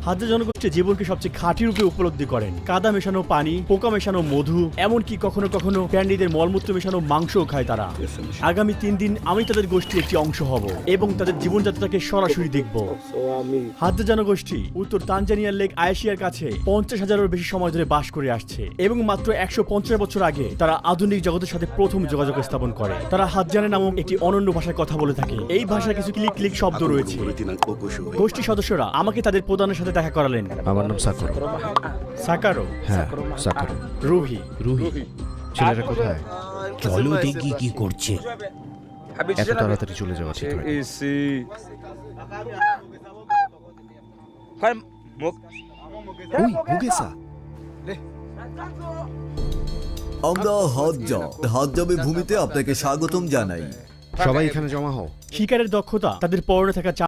Hadza জনগোষ্ঠী জীবনকে সবচেয়ে খাঁটি রূপে উপলব্ধি করেন। কাদা মেশানো পানি, পোকা মেশানো মধু, এমনকি কখনো কখনো প্যান্ডিদের মলমূত্র মেশানো মাংসও খায় তারা। আগামী 3 দিন আমি তাদের গোষ্ঠীর একটি অংশ হব এবং তাদের জীবনযাত্রাকে সরাসরি দেখব। হাজ্জা জনগোষ্ঠী উত্তর তানজানিয়ার লেক আয়েশিয়ার কাছে 50,000-এরও বেশি সময় ধরে বাস করে আসছে এবং মাত্র 150 বছর আগে তারা আধুনিক জগতের সাথে প্রথম যোগাযোগ স্থাপন করে। তারা হাজ্জানে নামক একটি অনন্য ভাষায় কথা বলে থাকে। এই ভাষায় কিছু ক্লিক ক্লিক শব্দ রয়েছে। গোষ্ঠী সদস্যরা আমাকে তাদের প্রধানের সাথে দেখা করালেন। আমার নাম সাকারো। সাকারো? হ্যাঁ, সাকারো। রুহি? রুহি। ছেলেরা কোথায়? চলো দেখি কি করছে। এত তাড়াতাড়ি চলে যাওয়া ঠিক হয়। ওই মুগেসা, আমরা হজ্জাবে ভূমিতে আপনাকে স্বাগতম জানাই। সবাই এখানে জমা হও। শিকারের দক্ষতা তাদের পরনে থাকা